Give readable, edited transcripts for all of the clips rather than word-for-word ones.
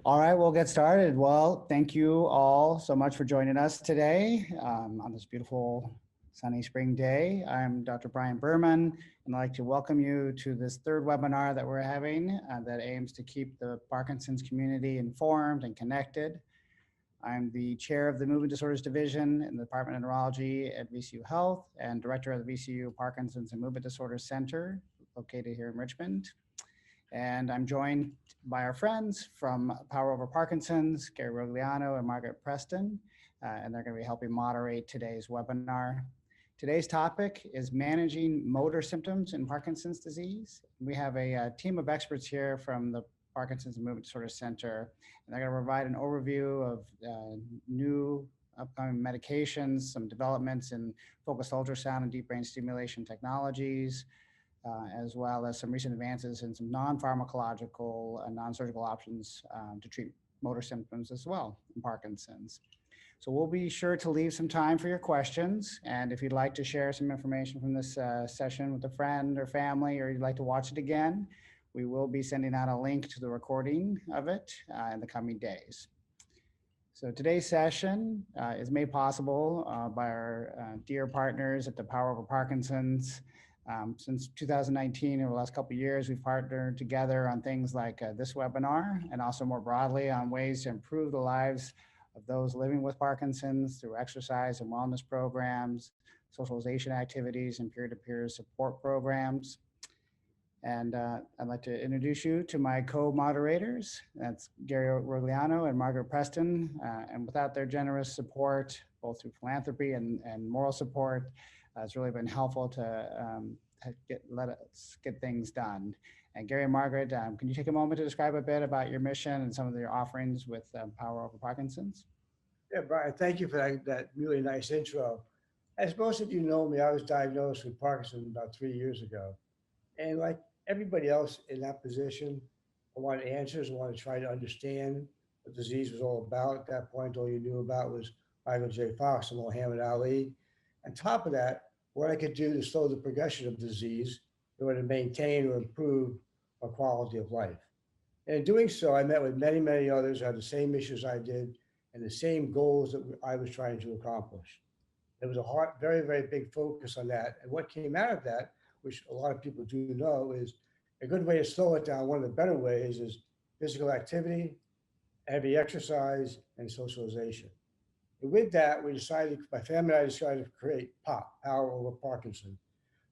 All right, we'll get started. Well, thank you all so much for joining us today on this beautiful sunny spring day. I'm Dr. Brian Berman, and I'd like to welcome you to this third webinar that we're having that aims to keep the Parkinson's community informed and connected. I'm the chair of the Movement Disorders Division in the Department of Neurology at VCU Health and director of the VCU Parkinson's and Movement Disorders Center located here in Richmond. And I'm joined by our friends from Power Over Parkinson's, Gary Rogliano and Margaret Preston, and they're going to be helping moderate today's webinar. Today's topic is managing motor symptoms in Parkinson's disease. We have a team of experts here from the Parkinson's and Movement Disorders Center, and they're going to provide an overview of new upcoming medications, some developments in focused ultrasound and deep brain stimulation technologies, as well as some recent advances in some non-pharmacological and non-surgical options to treat motor symptoms as well in Parkinson's. So we'll be sure to leave some time for your questions. And if you'd like to share some information from this session with a friend or family, or you'd like to watch it again, we will be sending out a link to the recording of it in the coming days. So today's session is made possible by our dear partners at the Power Over Parkinson's. Since 2019, over the last couple of years, we've partnered together on things like this webinar, and also more broadly on ways to improve the lives of those living with Parkinson's through exercise and wellness programs, socialization activities, and peer-to-peer support programs. And I'd like to introduce you to my co-moderators. That's Gary Rogliano and Margaret Preston. And without their generous support, both through philanthropy and moral support, it's really been helpful to let us get things done. And Gary and Margaret, can you take a moment to describe a bit about your mission and some of your offerings with Power Over Parkinson's? Yeah, Brian, thank you for that really nice intro. As most of you know me, I was diagnosed with Parkinson's about 3 years ago. And like everybody else in that position, I wanted answers. I wanted to try to understand what the disease was all about. At that point, all you knew about was Michael J. Fox and Muhammad Ali. On top of that, what I could do to slow the progression of the disease in order to maintain or improve our quality of life. And in doing so, I met with many, many others who had the same issues I did and the same goals that I was trying to accomplish. There was a very, very big focus on that. And what came out of that, which a lot of people do know, is a good way to slow it down. One of the better ways is physical activity, heavy exercise, and socialization. And with that, my family and I decided to create POP, Power Over Parkinson.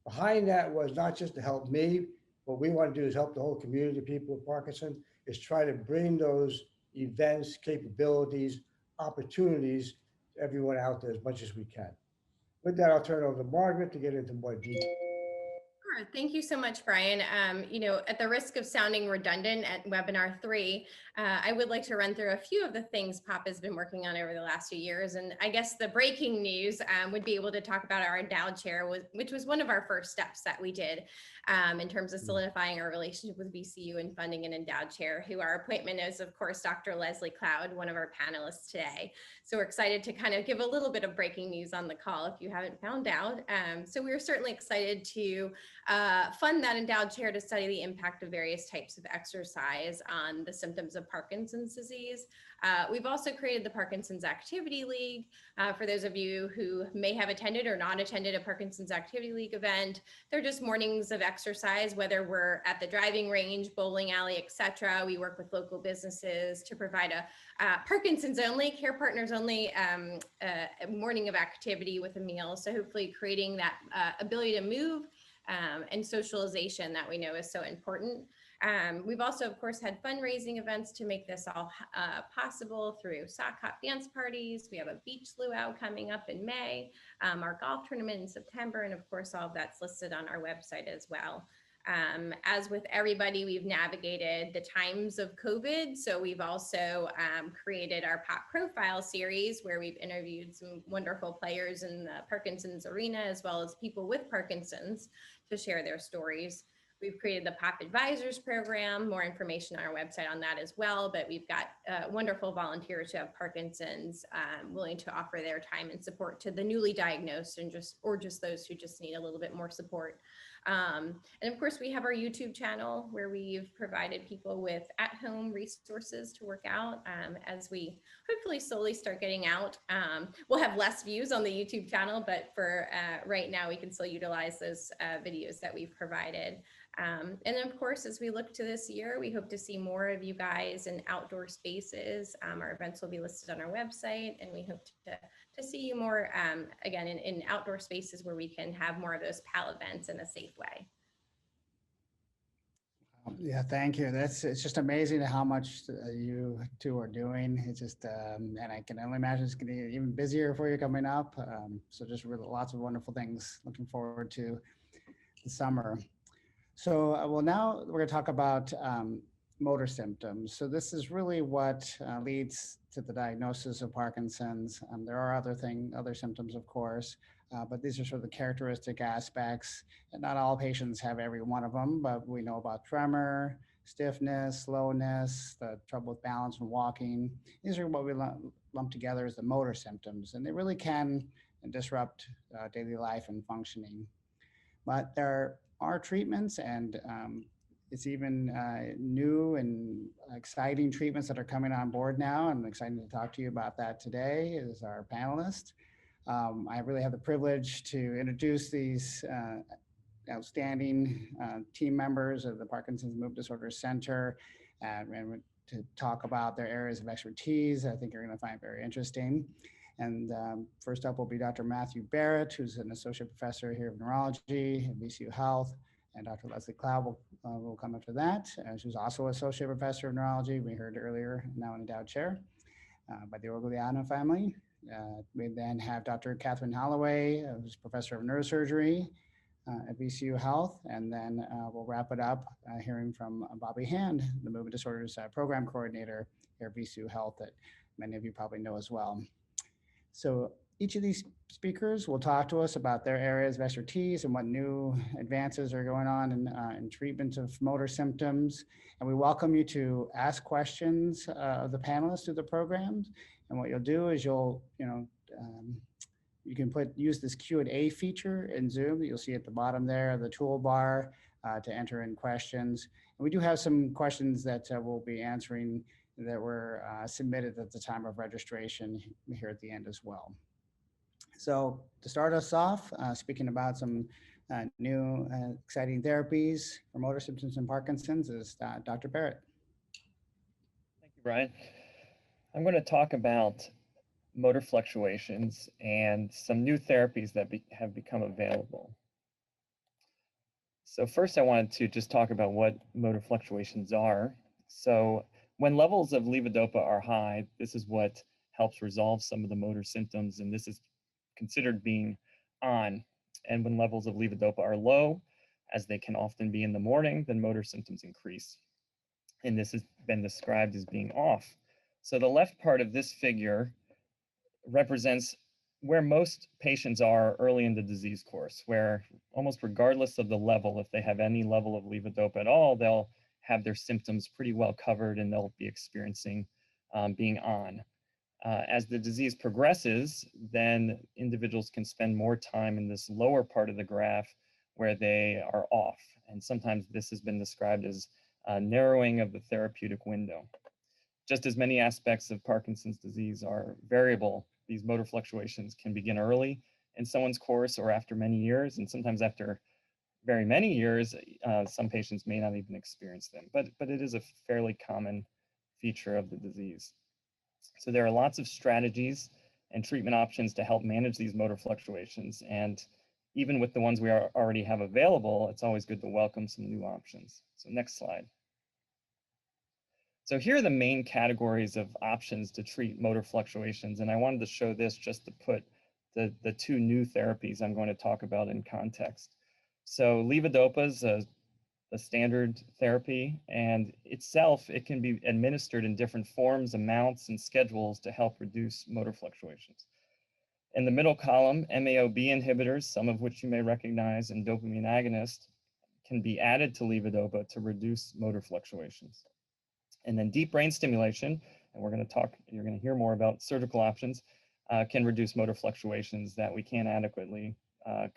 Behind that was not just to help me, what we want to do is help the whole community of people with Parkinson, is try to bring those events, capabilities, opportunities to everyone out there as much as we can. With that, I'll turn it over to Margaret to get into more detail. Sure. Thank you so much, Brian. At the risk of sounding redundant at webinar 3, I would like to run through a few of the things POP has been working on over the last few years. And I guess the breaking news would be able to talk about our endowed chair, which was one of our first steps that we did in terms of solidifying our relationship with VCU and funding an endowed chair, who our appointment is, of course, Dr. Leslie Cloud, one of our panelists today. So we're excited to kind of give a little bit of breaking news on the call if you haven't found out. So we're certainly excited to fund that endowed chair to study the impact of various types of exercise on the symptoms of Parkinson's disease. We've also created the Parkinson's Activity League. For those of you who may have attended or not attended a Parkinson's Activity League event, they're just mornings of exercise, whether we're at the driving range, bowling alley, etc. We work with local businesses to provide a Parkinson's only, care partners only morning of activity with a meal. So hopefully creating that ability to move and socialization that we know is so important. We've also, of course, had fundraising events to make this all possible through sock hop dance parties. We have a beach luau coming up in May, our golf tournament in September, and of course, all of that's listed on our website as well. As with everybody, we've navigated the times of COVID. So we've also created our POP Profile series, where we've interviewed some wonderful players in the Parkinson's arena, as well as people with Parkinson's, to share their stories. We've created the POP Advisors program, more information on our website on that as well, but we've got wonderful volunteers who have Parkinson's willing to offer their time and support to the newly diagnosed and just those who just need a little bit more support. And of course, we have our YouTube channel where we've provided people with at-home resources to work out as we hopefully slowly start getting out. We'll have less views on the YouTube channel, but for right now, we can still utilize those videos that we've provided. And then of course, as we look to this year, we hope to see more of you guys in outdoor spaces. Our events will be listed on our website, and we hope to see you more, again, in outdoor spaces where we can have more of those PAL events in a safe way. Yeah, thank you. It's just amazing how much you two are doing. It's just, and I can only imagine it's going to get even busier for you coming up. So just really lots of wonderful things. Looking forward to the summer. So, well, now we're going to talk about motor symptoms. So this is really what leads to the diagnosis of Parkinson's. There are other symptoms, of course, but these are sort of the characteristic aspects. And not all patients have every one of them, but we know about tremor, stiffness, slowness, the trouble with balance and walking. These are what we lump together as the motor symptoms, and they really can disrupt daily life and functioning. But there are treatments, and it's even new and exciting treatments that are coming on board now. I'm excited to talk to you about that today as our panelist. I really have the privilege to introduce these outstanding team members of the Parkinson's Movement Disorder Center and to talk about their areas of expertise. I think you're going to find very interesting. And first up will be Dr. Matthew Barrett, who's an associate professor here of neurology at VCU Health. And Dr. Leslie Cloud will come after that. She's also associate professor of neurology. We heard earlier, now an endowed chair by the Orgogliano family. We then have Dr. Catherine Holloway, who's professor of neurosurgery at VCU Health. And then we'll wrap it up hearing from Bobby Hand, the movement disorders program coordinator here at VCU Health that many of you probably know as well. So each of these speakers will talk to us about their areas of expertise and what new advances are going on in treatment of motor symptoms. And we welcome you to ask questions of the panelists through the programs. And what you'll do is you can use this Q&A feature in Zoom that you'll see at the bottom there of the toolbar to enter in questions. And we do have some questions that we'll be answering that were submitted at the time of registration here at the end as well. So to start us off, speaking about some new exciting therapies for motor symptoms in Parkinson's is Dr. Barrett. Thank you, Brian. I'm going to talk about motor fluctuations and some new therapies that have become available. So first I wanted to just talk about what motor fluctuations are. So when levels of levodopa are high, this is what helps resolve some of the motor symptoms, and this is considered being on. And when levels of levodopa are low, as they can often be in the morning, then motor symptoms increase. And this has been described as being off. So the left part of this figure represents where most patients are early in the disease course, where almost regardless of the level, if they have any level of levodopa at all, they'll have their symptoms pretty well covered and they'll be experiencing being on. As the disease progresses, then individuals can spend more time in this lower part of the graph where they are off. And sometimes this has been described as narrowing of the therapeutic window. Just as many aspects of Parkinson's disease are variable, these motor fluctuations can begin early in someone's course or after many years, and sometimes after very many years, some patients may not even experience them, but it is a fairly common feature of the disease. So there are lots of strategies and treatment options to help manage these motor fluctuations. And even with the ones we already have available, it's always good to welcome some new options. So next slide. So here are the main categories of options to treat motor fluctuations. And I wanted to show this just to put the two new therapies I'm going to talk about in context. So levodopa is a standard therapy, and itself, it can be administered in different forms, amounts, and schedules to help reduce motor fluctuations. In the middle column, MAO-B inhibitors, some of which you may recognize, and dopamine agonists can be added to levodopa to reduce motor fluctuations. And then deep brain stimulation, and you're going to hear more about surgical options, can reduce motor fluctuations that we can't adequately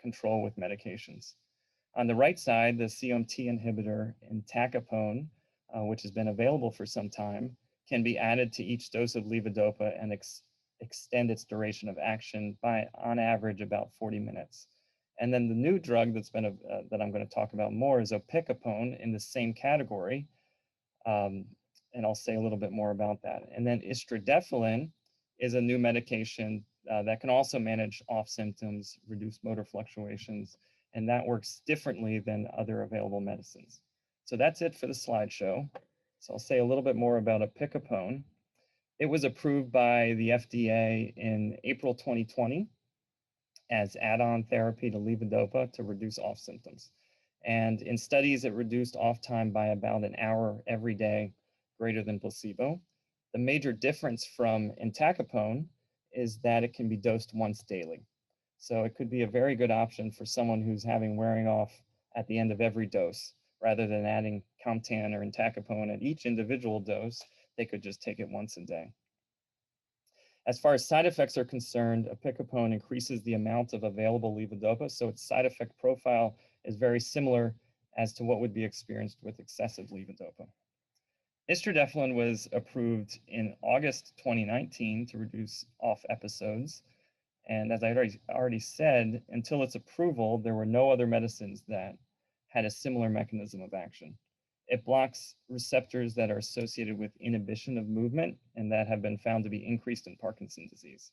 control with medications. On the right side, the COMT inhibitor entacapone, which has been available for some time, can be added to each dose of levodopa and extend its duration of action by, on average, about 40 minutes. And then the new drug that's been that I'm going to talk about more is opicapone in the same category, and I'll say a little bit more about that. And then istradefylline is a new medication that can also manage off symptoms, reduce motor fluctuations, and that works differently than other available medicines. So that's it for the slideshow. So I'll say a little bit more about opicapone. It was approved by the FDA in April 2020 as add-on therapy to levodopa to reduce off symptoms. And in studies, it reduced off time by about an hour every day, greater than placebo. The major difference from entacapone is that it can be dosed once daily. So it could be a very good option for someone who's having wearing off at the end of every dose. Rather than adding Comtan or entacapone at each individual dose, they could just take it once a day. As far as side effects are concerned, opicapone increases the amount of available levodopa, so its side effect profile is very similar as to what would be experienced with excessive levodopa. Istradefylline was approved in August 2019 to reduce off episodes. And as I already said, until its approval, there were no other medicines that had a similar mechanism of action. It blocks receptors that are associated with inhibition of movement and that have been found to be increased in Parkinson's disease.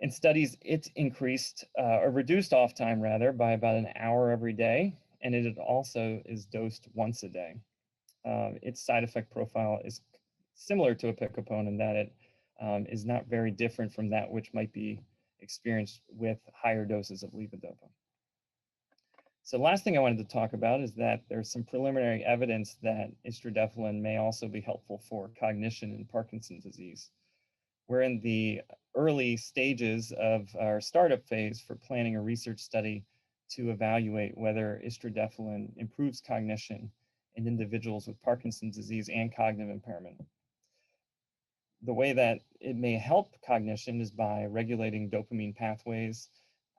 In studies, it increased or reduced off time rather by about an hour every day, and it also is dosed once a day. Its side effect profile is similar to opicapone in that it is not very different from that which might be experienced with higher doses of levodopa. So the last thing I wanted to talk about is that there's some preliminary evidence that istradefylline may also be helpful for cognition in Parkinson's disease. We're in the early stages of our startup phase for planning a research study to evaluate whether istradefylline improves cognition in individuals with Parkinson's disease and cognitive impairment. The way that it may help cognition is by regulating dopamine pathways,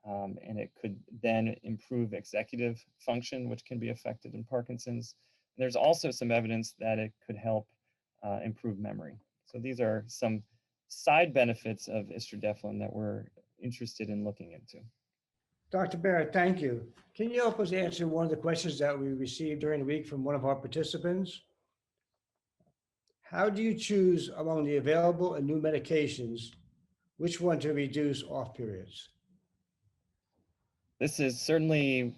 and it could then improve executive function, which can be affected in Parkinson's. There's also some evidence that it could help improve memory. So these are some side benefits of istradefylline that we're interested in looking into. Dr. Barrett, thank you. Can you help us answer one of the questions that we received during the week from one of our participants? How do you choose among the available and new medications which one to reduce off periods? This is certainly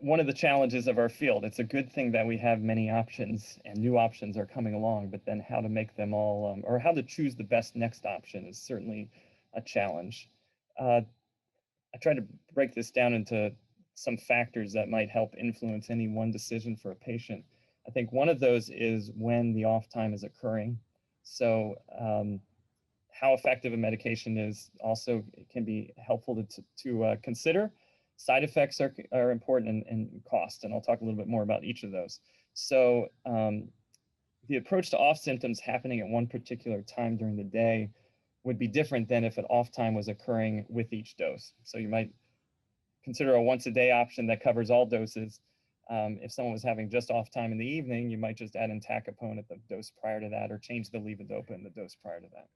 one of the challenges of our field. It's a good thing that we have many options and new options are coming along, but then how to make them all, or how to choose the best next option is certainly a challenge. I tried to break this down into some factors that might help influence any one decision for a patient. I think one of those is when the off time is occurring. So how effective a medication is also can be helpful to consider. Side effects are important and cost, and I'll talk a little bit more about each of those. So the approach to off symptoms happening at one particular time during the day would be different than if an off time was occurring with each dose. So you might consider a once a day option that covers all doses. If someone was having just off time in the evening, you might just add entacapone at the dose prior to that or change the levodopa in the dose prior to that.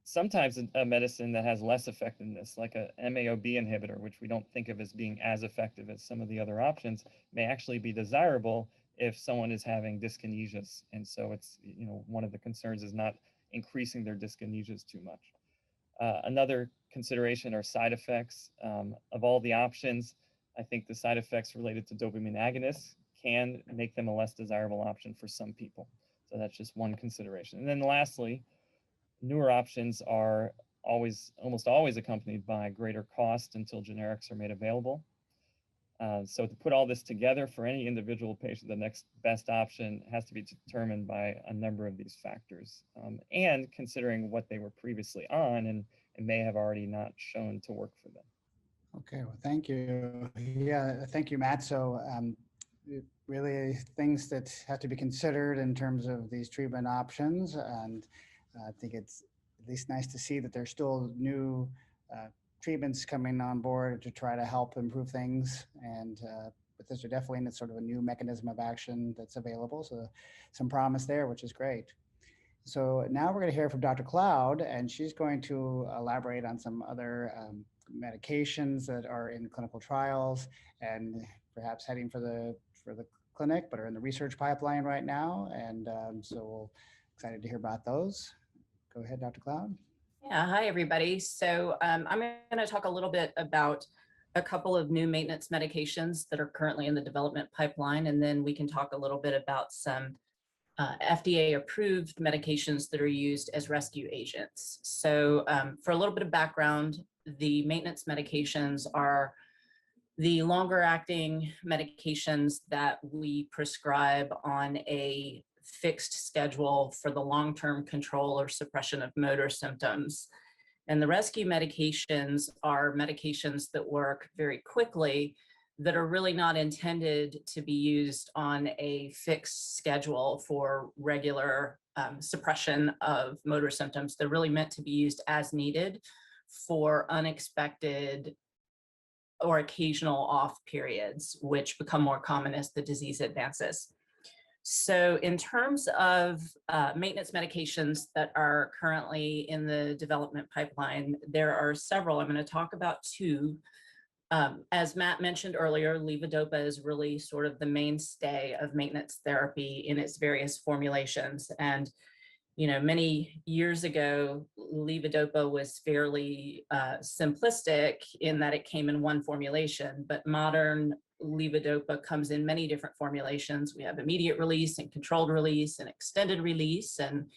Sometimes a medicine that has less effectiveness, like a MAOB inhibitor, which we don't think of as being as effective as some of the other options, may actually be desirable if someone is having dyskinesias. And so it's, one of the concerns is not increasing their dyskinesias too much. Another consideration are side effects. Of all the options, I think the side effects related to dopamine agonists can make them a less desirable option for some people. So that's just one consideration. And then lastly, newer options are almost always accompanied by greater cost until generics are made available. So to put all this together for any individual patient, the next best option has to be determined by a number of these factors and considering what they were previously on and may have already not shown to work for them. Okay, well, thank you. Yeah, thank you, Matt. So really things that have to be considered in terms of these treatment options. And I think it's at least nice to see that there's still new treatments coming on board to try to help improve things. And but this are definitely sort of a new mechanism of action that's available. So some promise there, which is great. So now we're going to hear from Dr. Cloud, and she's going to elaborate on some other medications that are in clinical trials and perhaps heading for the clinic, but are in the research pipeline right now. And so we're excited to hear about those. Go ahead, Dr. Cloud. Yeah, hi everybody. So I'm going to talk a little bit about a couple of new maintenance medications that are currently in the development pipeline, and then we can talk a little bit about some FDA approved medications that are used as rescue agents. So for a little bit of background, the maintenance medications are the longer acting medications that we prescribe on a fixed schedule for the long-term control or suppression of motor symptoms. And the rescue medications are medications that work very quickly, that are really not intended to be used on a fixed schedule for regular suppression of motor symptoms. They're really meant to be used as needed for unexpected or occasional off periods, which become more common as the disease advances. So in terms of maintenance medications that are currently in the development pipeline, there are several. I'm going to talk about two. As Matt mentioned earlier, levodopa is really sort of the mainstay of maintenance therapy in its various formulations. And, you know, many years ago, levodopa was fairly simplistic in that it came in one formulation, but modern levodopa comes in many different formulations. We have immediate release and controlled release and extended release and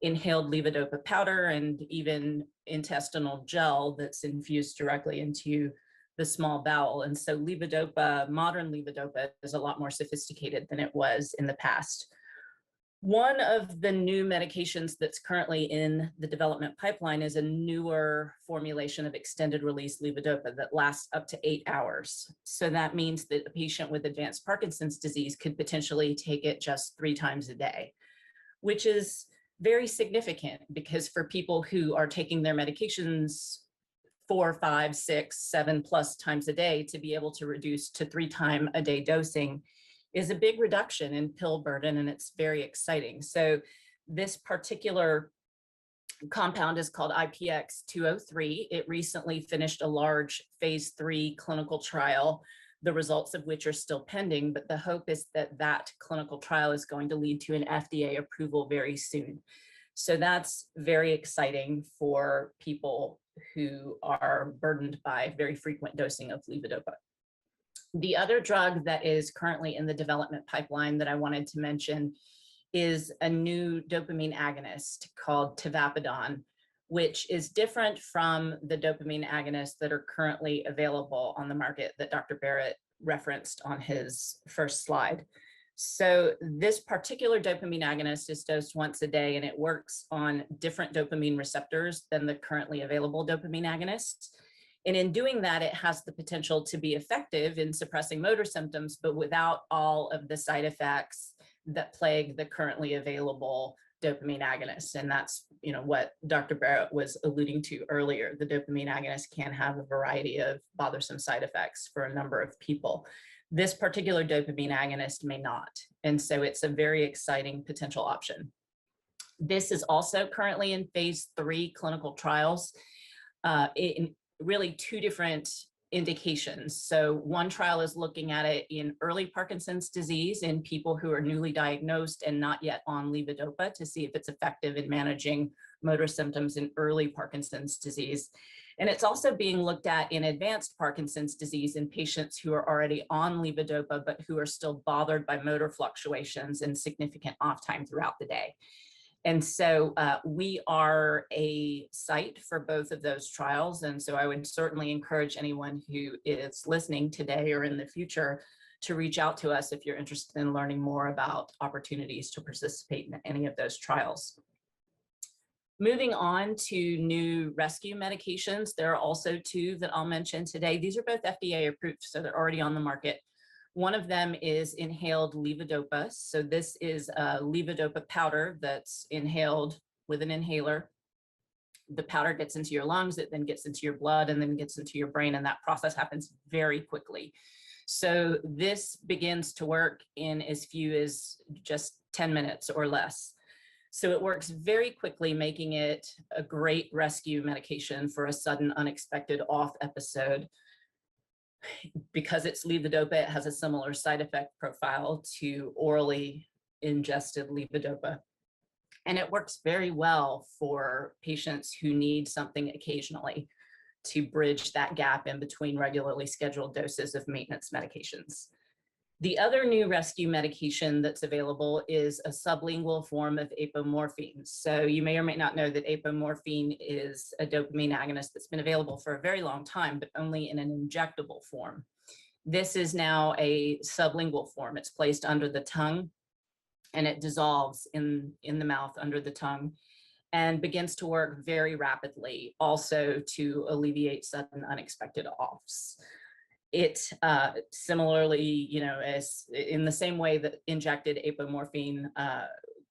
inhaled levodopa powder and even intestinal gel that's infused directly into the small bowel. And so levodopa, modern levodopa, is a lot more sophisticated than it was in the past. One of the new medications that's currently in the development pipeline is a newer formulation of extended release levodopa that lasts up to 8 hours. So that means that a patient with advanced Parkinson's disease could potentially take it just 3 times a day, which is very significant because for people who are taking their medications 4, 5, 6, 7+ times a day, to be able to reduce to 3-time-a-day dosing is a big reduction in pill burden, and it's very exciting. So this particular compound is called IPX203. It recently finished a large phase 3 clinical trial, the results of which are still pending, but the hope is that that clinical trial is going to lead to an FDA approval very soon. So that's very exciting for people who are burdened by very frequent dosing of levodopa. The other drug that is currently in the development pipeline that I wanted to mention is a new dopamine agonist called tavapadon, which is different from the dopamine agonists that are currently available on the market that Dr. Barrett referenced on his first slide. So this particular dopamine agonist is dosed once a day, and it works on different dopamine receptors than the currently available dopamine agonists. And in doing that, it has the potential to be effective in suppressing motor symptoms, but without all of the side effects that plague the currently available dopamine agonists. And that's, you know, what Dr. Barrett was alluding to earlier. The dopamine agonist can have a variety of bothersome side effects for a number of people. This particular dopamine agonist may not. And so it's a very exciting potential option. This is also currently in phase 3 clinical trials in really 2 different indications. So one trial is looking at it in early Parkinson's disease in people who are newly diagnosed and not yet on levodopa to see if it's effective in managing motor symptoms in early Parkinson's disease. And it's also being looked at in advanced Parkinson's disease in patients who are already on levodopa, but who are still bothered by motor fluctuations and significant off time throughout the day. And so we are a site for both of those trials. And so I would certainly encourage anyone who is listening today or in the future to reach out to us if you're interested in learning more about opportunities to participate in any of those trials. Moving on to new rescue medications, there are also 2 that I'll mention today. These are both FDA approved, so they're already on the market. One of them is inhaled levodopa. So this is a levodopa powder that's inhaled with an inhaler. the powder gets into your lungs, it then gets into your blood and then gets into your brain. And that process happens very quickly. So this begins to work in as few as just 10 minutes or less. So it works very quickly, making it a great rescue medication for a sudden unexpected off episode. Because it's levodopa, it has a similar side effect profile to orally ingested levodopa. And it works very well for patients who need something occasionally to bridge that gap in between regularly scheduled doses of maintenance medications. The other new rescue medication that's available is a sublingual form of apomorphine. So you may or may not know that apomorphine is a dopamine agonist that's been available for a very long time, but only in an injectable form. This is now a sublingual form. It's placed under the tongue and it dissolves in the mouth under the tongue and begins to work very rapidly, also to alleviate sudden unexpected offs. It similarly, as in the same way that injected apomorphine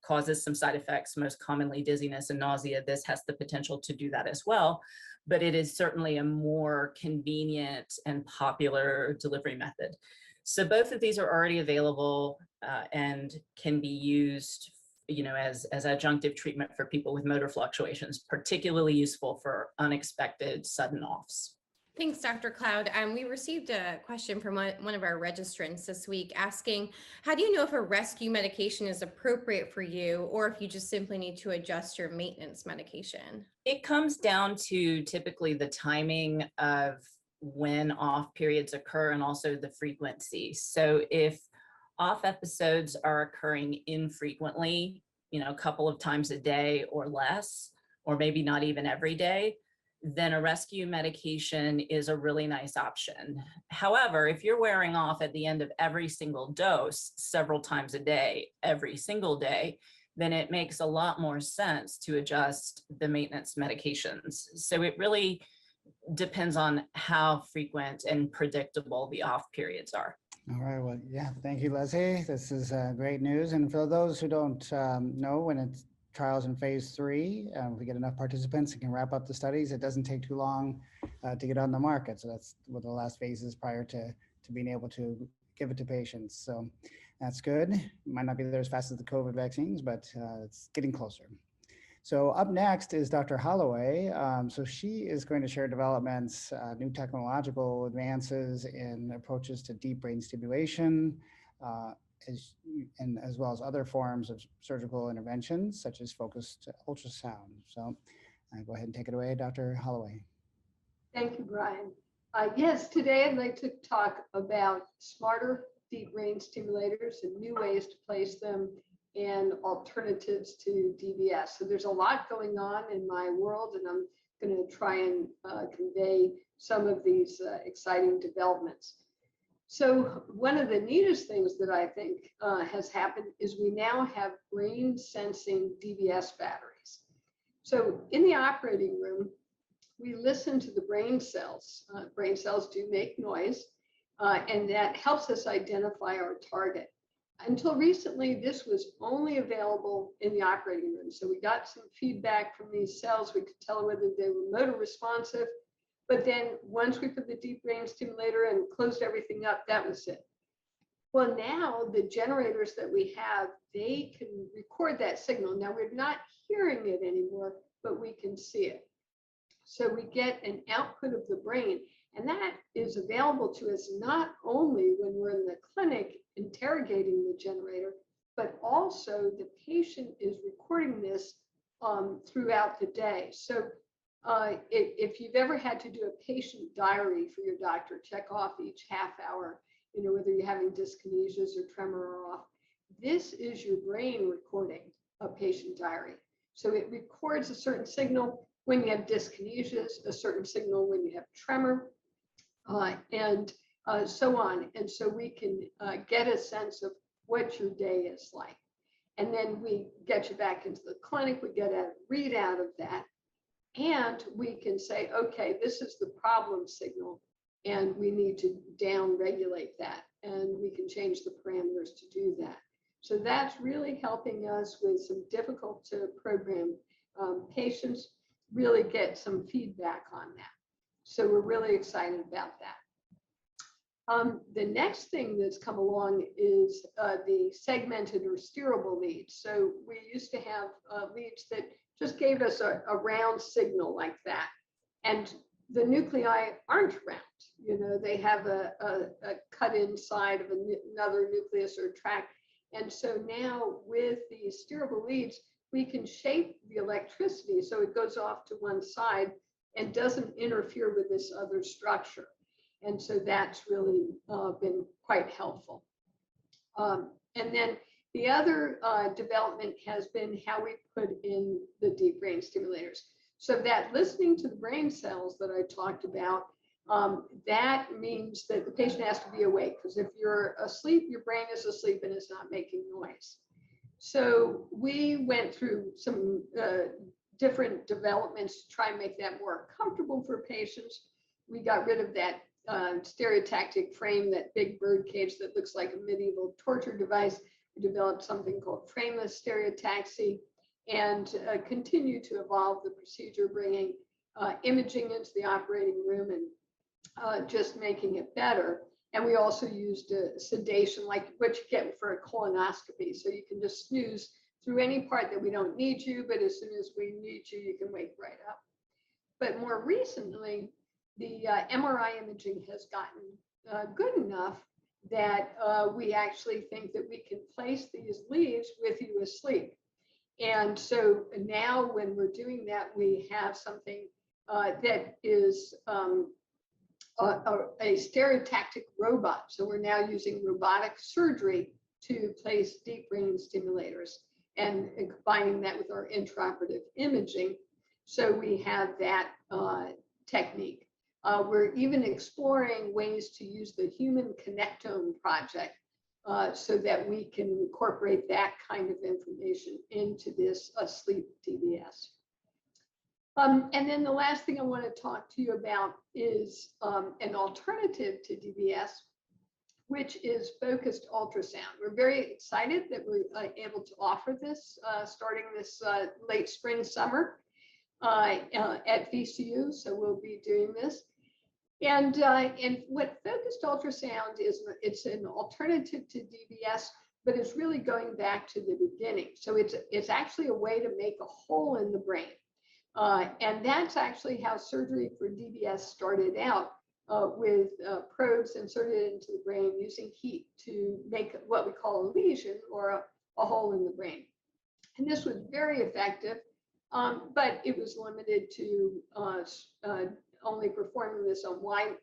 causes some side effects, most commonly dizziness and nausea, this has the potential to do that as well. But it is certainly a more convenient and popular delivery method. So both of these are already available and can be used as adjunctive treatment for people with motor fluctuations, particularly useful for unexpected sudden offs. Thanks, Dr. Cloud. We received a question from one of our registrants this week asking, how do you know if a rescue medication is appropriate for you or if you just simply need to adjust your maintenance medication? It comes down to typically the timing of when off periods occur and also the frequency. So if off episodes are occurring infrequently, a couple of times a day or less, or maybe not even every day, then a rescue medication is a really nice option. However, if you're wearing off at the end of every single dose several times a day, every single day, then it makes a lot more sense to adjust the maintenance medications. So it really depends on how frequent and predictable the off periods are. All right, well, yeah, thank you, Leslie. This is great news. And for those who don't know, when it's trials in phase 3, if we get enough participants and can wrap up the studies, it doesn't take too long to get on the market. So that's what the last phase is prior to being able to give it to patients. So that's good. Might not be there as fast as the COVID vaccines, but it's getting closer. So up next is Dr. Holloway. So she is going to share developments, new technological advances in approaches to deep brain stimulation, as well as other forms of surgical interventions, such as focused ultrasound. So go ahead and take it away, Dr. Holloway. Thank you, Brian. Yes, today I'd like to talk about smarter deep brain stimulators and new ways to place them and alternatives to DBS. So there's a lot going on in my world, and I'm going to try and convey some of these exciting developments. So one of the neatest things that I think has happened is we now have brain sensing DBS batteries. So in the operating room, we listen to the brain cells. Brain cells do make noise, and that helps us identify our target. Until recently, this was only available in the operating room. So we got some feedback from these cells. We could tell whether they were motor responsive. But then once we put the deep brain stimulator and closed everything up, that was it. Well, now the generators that we have, they can record that signal. Now we're not hearing it anymore, but we can see it. So we get an output of the brain, and that is available to us not only when we're in the clinic interrogating the generator, but also the patient is recording this throughout the day. So if you've ever had to do a patient diary for your doctor, check off each half hour, whether you're having dyskinesias or tremor or off, this is your brain recording a patient diary. So it records a certain signal when you have dyskinesias, a certain signal when you have tremor, and so on. And so we can get a sense of what your day is like. And then we get you back into the clinic, we get a readout of that. And we can say, okay, this is the problem signal, and we need to down-regulate that. And we can change the parameters to do that. So that's really helping us with some difficult to program patients. really get some feedback on that. So we're really excited about that. The next thing that's come along is the segmented or steerable leads. So we used to have leads that just gave us a round signal like that. And the nuclei aren't round. You know, they have a cut inside of another nucleus or tract. And so now with the steerable leads, we can shape the electricity so it goes off to one side and doesn't interfere with this other structure. And so that's really been quite helpful. And then the other development has been how we put in the deep brain stimulators. So that listening to the brain cells that I talked about, that means that the patient has to be awake, because if you're asleep, your brain is asleep and it's not making noise. So we went through some different developments to try and make that more comfortable for patients. We got rid of that stereotactic frame, that big bird cage that looks like a medieval torture device. We developed something called frameless stereotaxy and continue to evolve the procedure, bringing imaging into the operating room and just making it better. And we also used sedation, like what you get for a colonoscopy. So you can just snooze through any part that we don't need you, but as soon as we need you, you can wake right up. But more recently, the MRI imaging has gotten good enough that we actually think that we can place these leads with you asleep. And so now when we're doing that, we have something that is a stereotactic robot. So we're now using robotic surgery to place deep brain stimulators and combining that with our intraoperative imaging. So we have that technique. We're even exploring ways to use the human connectome project so that we can incorporate that kind of information into this sleep DBS. And then the last thing I want to talk to you about is an alternative to DBS, which is focused ultrasound. We're very excited that we're able to offer this starting this late spring, summer at VCU. So we'll be doing this. And what focused ultrasound is, it's an alternative to DBS, but it's really going back to the beginning. So it's actually a way to make a hole in the brain. And that's actually how surgery for DBS started out, with probes inserted into the brain using heat to make what we call a lesion or a hole in the brain. And this was very effective, but it was limited to only performing this on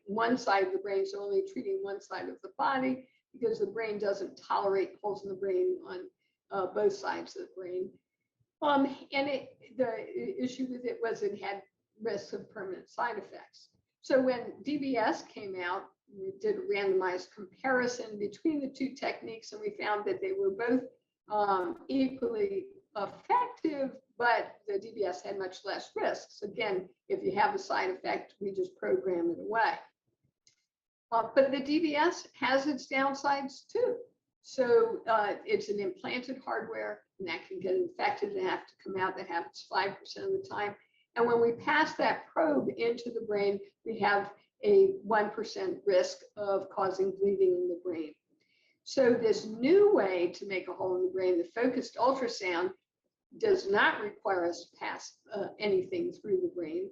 one side of the brain, so only treating one side of the body, because the brain doesn't tolerate holes in the brain on both sides of the brain. And the issue with it was it had risks of permanent side effects. So when DBS came out, we did a randomized comparison between the two techniques, and we found that they were both equally effective, but the DBS had much less risks. Again, if you have a side effect, we just program it away. But the DBS has its downsides too. So it's an implanted hardware, and that can get infected and have to come out. That happens 5% of the time. And when we pass that probe into the brain, we have a 1% risk of causing bleeding in the brain. So this new way to make a hole in the brain, the focused ultrasound, does not require us to pass anything through the brain.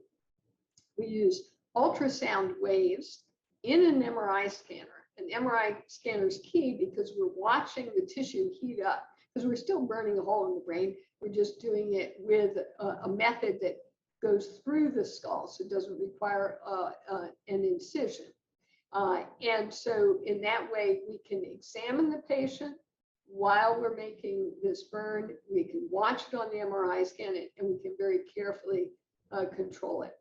We use ultrasound waves in an MRI scanner. An MRI scanner is key because we're watching the tissue heat up, because we're still burning a hole in the brain. We're just doing it with a method that goes through the skull, so it doesn't require an incision. And so in that way, we can examine the patient while we're making this burn. We can watch it on the MRI scan, and we can very carefully control it.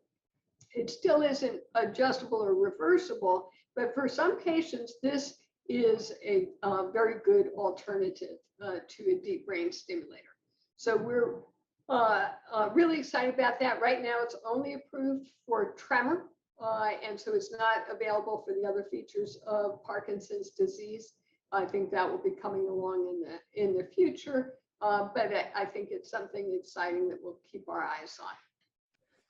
It still isn't adjustable or reversible, but for some patients, this is a very good alternative to a deep brain stimulator. So we're really excited about that. Right now, it's only approved for tremor, and so it's not available for the other features of Parkinson's disease. I think that will be coming along in the future, but I think it's something exciting that we'll keep our eyes on.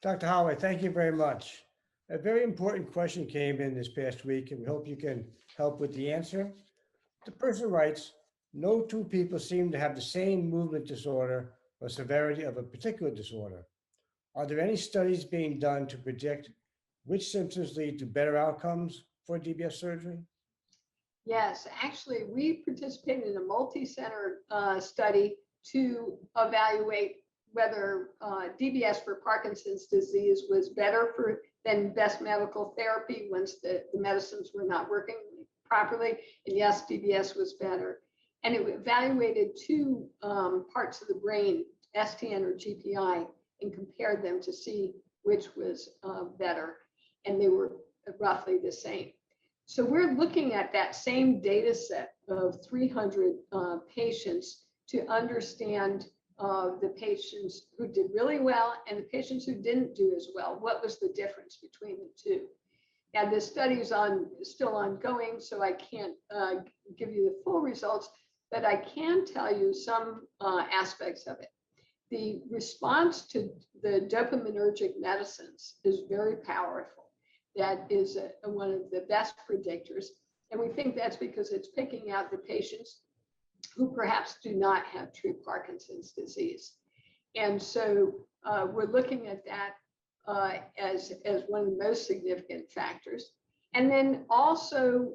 Dr. Howard, thank you very much. A very important question came in this past week, and we hope you can help with the answer. The person writes, no two people seem to have the same movement disorder or severity of a particular disorder. Are there any studies being done to predict which symptoms lead to better outcomes for DBS surgery? Yes, actually, we participated in a multi-center study to evaluate whether DBS for Parkinson's disease was better than best medical therapy once the medicines were not working properly. And yes, DBS was better. And it evaluated two parts of the brain, STN or GPI, and compared them to see which was better. And they were roughly the same. So we're looking at that same data set of 300 patients to understand the patients who did really well and the patients who didn't do as well. What was the difference between the two? Now, this study is still ongoing, so I can't give you the full results, but I can tell you some aspects of it. The response to the dopaminergic medicines is very powerful. That is one of the best predictors. And we think that's because it's picking out the patients who perhaps do not have true Parkinson's disease. And so we're looking at that as one of the most significant factors. And then also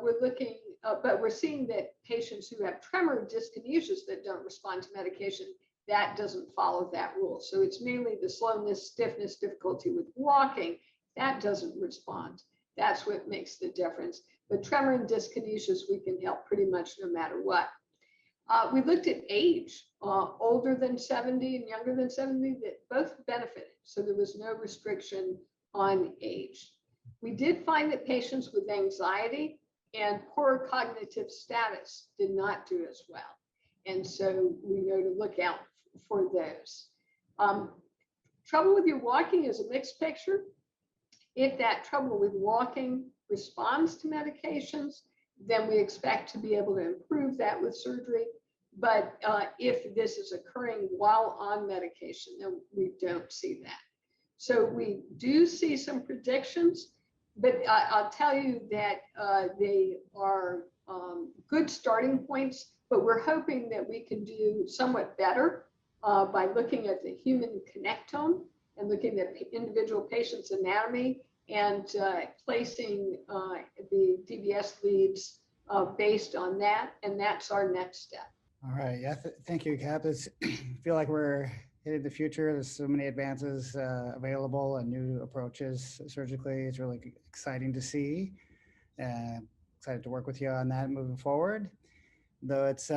we're looking, but we're seeing that patients who have tremor dyskinesias that don't respond to medication, that doesn't follow that rule. So it's mainly the slowness, stiffness, difficulty with walking that doesn't respond. That's what makes the difference. But tremor and dyskinesias, we can help pretty much no matter what. We looked at age, older than 70 and younger than 70, that both benefited. So there was no restriction on age. We did find that patients with anxiety and poor cognitive status did not do as well. And so we know to look out for those. Trouble with your walking is a mixed picture. If that trouble with walking responds to medications, then we expect to be able to improve that with surgery. But if this is occurring while on medication, then we don't see that. So we do see some predictions, but I'll tell you that they are good starting points, but we're hoping that we can do somewhat better by looking at the human connectome and looking at individual patients' anatomy and placing the DBS leads based on that. And that's our next step. All right. Yeah. Thank you, Cap. I feel like we're headed the future. There's so many advances available and new approaches surgically. It's really exciting to see. Excited to work with you on that moving forward. Though it's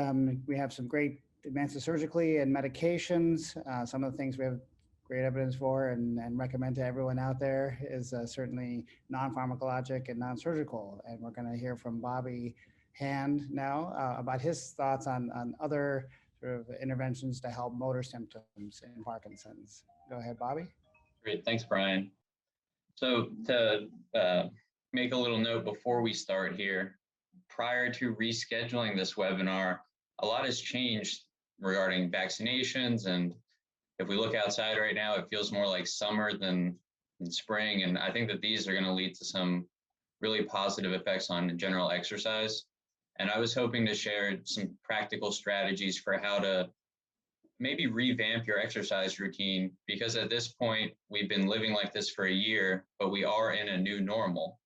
we have some great advances surgically and medications. Some of the things we have great evidence for and recommend to everyone out there is certainly non-pharmacologic and non-surgical. And we're going to hear from Bobby Hand now about his thoughts on other sort of interventions to help motor symptoms in Parkinson's. Go ahead, Bobby. Great, thanks, Brian. So to make a little note before we start here, prior to rescheduling this webinar, a lot has changed regarding vaccinations. And if we look outside right now, it feels more like summer than spring. And I think that these are going to lead to some really positive effects on general exercise. And I was hoping to share some practical strategies for how to maybe revamp your exercise routine, because at this point, we've been living like this for a year, but we are in a new normal.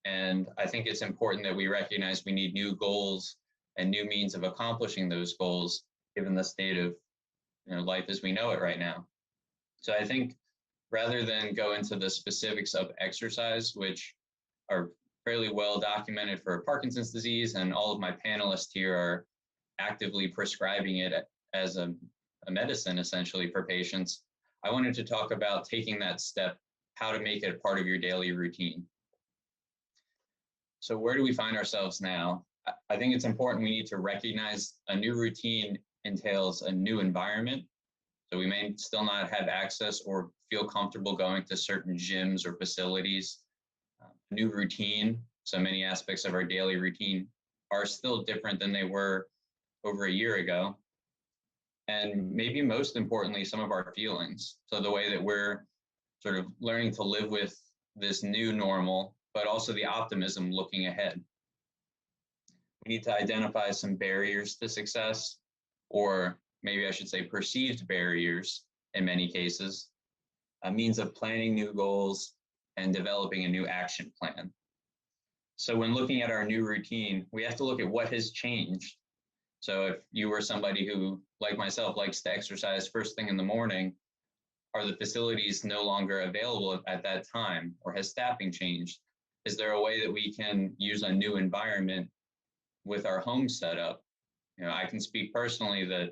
And I think it's important that we recognize we need new goals and new means of accomplishing those goals, given the state of life as we know it right now. So I think rather than go into the specifics of exercise, which are fairly well documented for Parkinson's disease, and all of my panelists here are actively prescribing it as a medicine essentially for patients, I wanted to talk about taking that step, how to make it a part of your daily routine. So where do we find ourselves now? I think it's important we need to recognize a new routine entails a new environment. So we may still not have access or feel comfortable going to certain gyms or facilities. New routine, so many aspects of our daily routine are still different than they were over a year ago. And maybe most importantly, some of our feelings. So the way that we're sort of learning to live with this new normal, but also the optimism looking ahead. We need to identify some barriers to success, or maybe I should say perceived barriers in many cases, a means of planning new goals and developing a new action plan. So when looking at our new routine, we have to look at what has changed. So if you were somebody who, like myself, likes to exercise first thing in the morning, are the facilities no longer available at that time, or has staffing changed? Is there a way that we can use a new environment with our home setup? I can speak personally that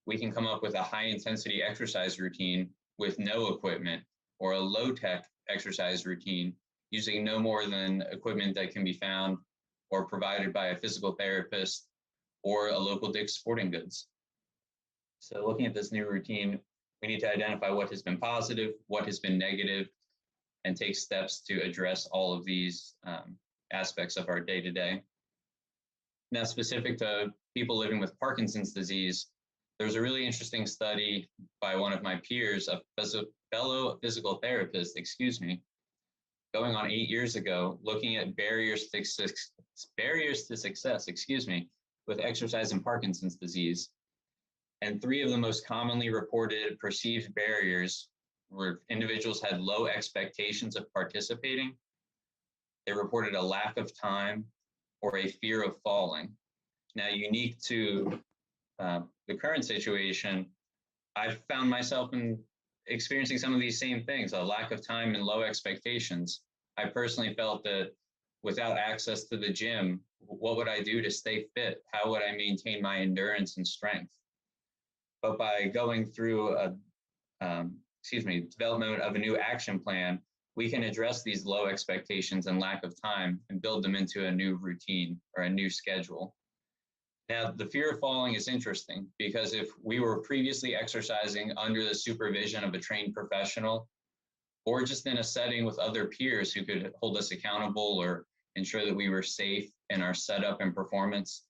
we can come up with a high intensity exercise routine with no equipment, or a low tech exercise routine using no more than equipment that can be found or provided by a physical therapist or a local Dick's Sporting Goods. So looking at this new routine, we need to identify what has been positive, what has been negative, and take steps to address all of these aspects of our day-to-day. Now, specific to people living with Parkinson's disease, there's a really interesting study by one of my peers, a fellow physical therapist, going on 8 years ago, looking at barriers to success, with exercise in Parkinson's disease. And 3 of the most commonly reported perceived barriers were individuals had low expectations of participating. They reported a lack of time or a fear of falling. Now, unique to the current situation, I've found myself in experiencing some of these same things, a lack of time and low expectations. I personally felt that without access to the gym, what would I do to stay fit? How would I maintain my endurance and strength? But by going through development of a new action plan, we can address these low expectations and lack of time and build them into a new routine or a new schedule. Now, the fear of falling is interesting because if we were previously exercising under the supervision of a trained professional, or just in a setting with other peers who could hold us accountable or ensure that we were safe in our setup and performance,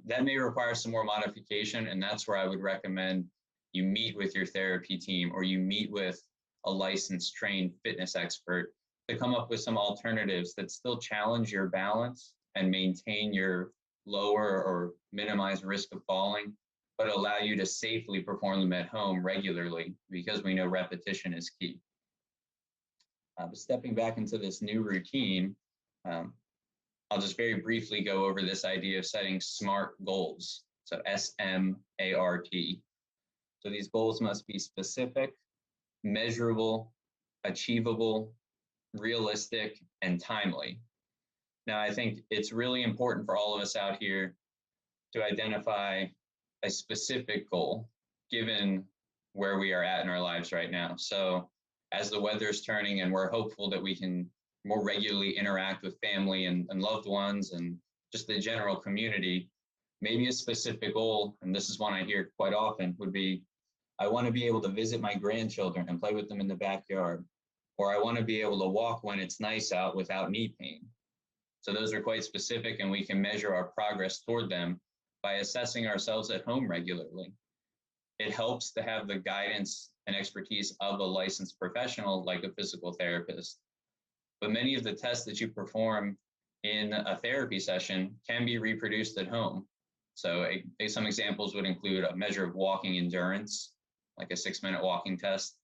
that may require some more modification. And that's where I would recommend you meet with your therapy team, or you meet with a licensed trained fitness expert to come up with some alternatives that still challenge your balance and maintain your lower or minimize risk of falling, but allow you to safely perform them at home regularly, because we know repetition is key. But stepping back into this new routine, I'll just very briefly go over this idea of setting SMART goals. So S-M-A-R-T. So these goals must be specific, measurable, achievable, realistic, and timely. Now, I think it's really important for all of us out here to identify a specific goal given where we are at in our lives right now. So as the weather's turning and we're hopeful that we can more regularly interact with family and loved ones and just the general community, maybe a specific goal, and this is one I hear quite often, would be, I want to be able to visit my grandchildren and play with them in the backyard, or I want to be able to walk when it's nice out without knee pain. So those are quite specific, and we can measure our progress toward them by assessing ourselves at home regularly. It helps to have the guidance and expertise of a licensed professional like a physical therapist. But many of the tests that you perform in a therapy session can be reproduced at home. So some examples would include a measure of walking endurance, like a 6-minute walking test,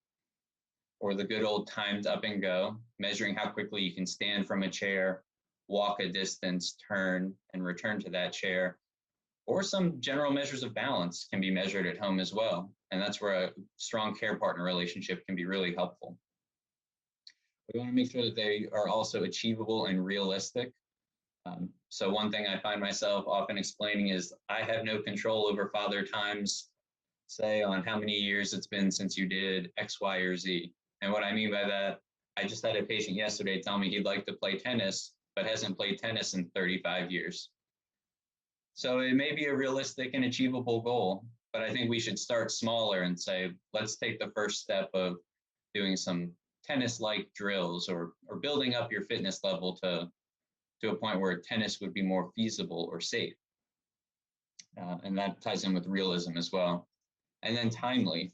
or the good old timed up and go, measuring how quickly you can stand from a chair, walk a distance, turn, and return to that chair. Or some general measures of balance can be measured at home as well. And that's where a strong care partner relationship can be really helpful. We want to make sure that they are also achievable and realistic. So one thing I find myself often explaining is I have no control over Father Time's say on how many years it's been since you did X, Y, or Z. And what I mean by that, I just had a patient yesterday tell me he'd like to play tennis, but hasn't played tennis in 35 years. So it may be a realistic and achievable goal, but I think we should start smaller and say, let's take the first step of doing some tennis-like drills or building up your fitness level to a point where tennis would be more feasible or safe. And that ties in with realism as well. And then timely.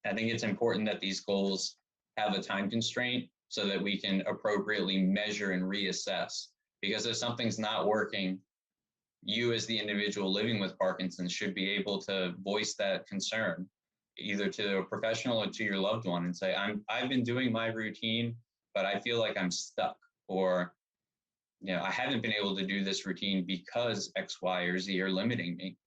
I think it's important that these goals have a time constraint so that we can appropriately measure and reassess. Because if something's not working, you as the individual living with Parkinson's should be able to voice that concern either to a professional or to your loved one and say, I've been doing my routine, but I feel like I'm stuck, or I haven't been able to do this routine because X, Y, or Z are limiting me.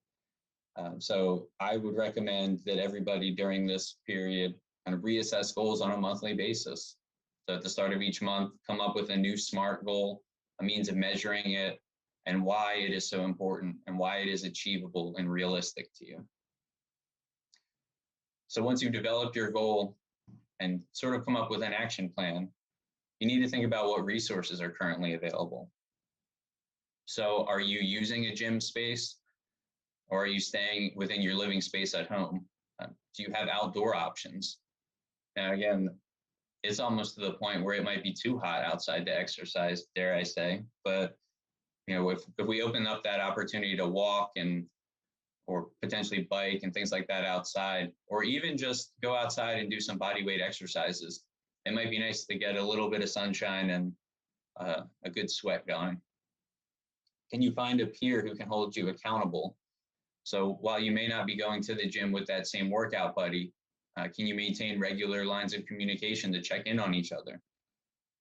So I would recommend that everybody during this period kind of reassess goals on a monthly basis. So at the start of each month, come up with a new SMART goal, a means of measuring it, and why it is so important and why it is achievable and realistic to you. So once you've developed your goal and sort of come up with an action plan, you need to think about what resources are currently available. So are you using a gym space, or are you staying within your living space at home? Do you have outdoor options? Now, again, it's almost to the point where it might be too hot outside to exercise, dare I say. But if we open up that opportunity to walk or potentially bike and things like that outside, or even just go outside and do some body weight exercises, it might be nice to get a little bit of sunshine and a good sweat going. Can you find a peer who can hold you accountable? So while you may not be going to the gym with that same workout buddy, can you maintain regular lines of communication to check in on each other?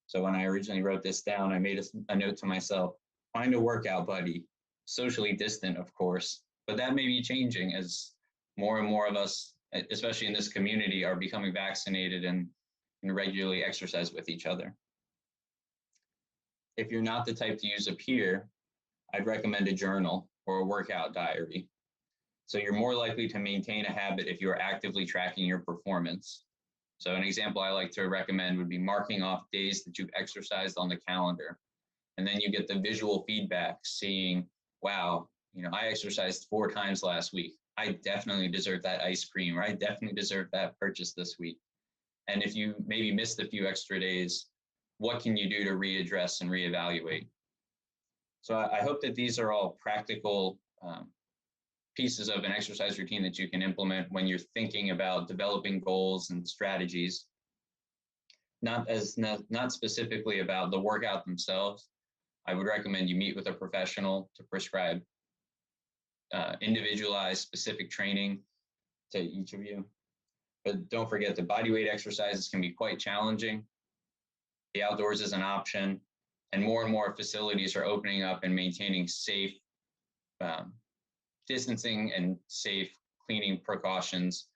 So when I originally wrote this down, I made a note to myself, find a workout buddy, socially distant, of course, but that may be changing as more and more of us, especially in this community, are becoming vaccinated and regularly exercise with each other. If you're not the type to use a peer, I'd recommend a journal or a workout diary. So you're more likely to maintain a habit if you're actively tracking your performance. So an example I like to recommend would be marking off days that you've exercised on the calendar. And then you get the visual feedback, seeing, wow, I exercised 4 times last week. I definitely deserve that ice cream, or I definitely deserve that purchase this week. And if you maybe missed a few extra days, what can you do to readdress and reevaluate? So I hope that these are all practical pieces of an exercise routine that you can implement when you're thinking about developing goals and strategies. Not specifically about the workout themselves. I would recommend you meet with a professional to prescribe individualized specific training to each of you. But don't forget that bodyweight exercises can be quite challenging. The outdoors is an option, and more facilities are opening up and maintaining safe distancing and safe cleaning precautions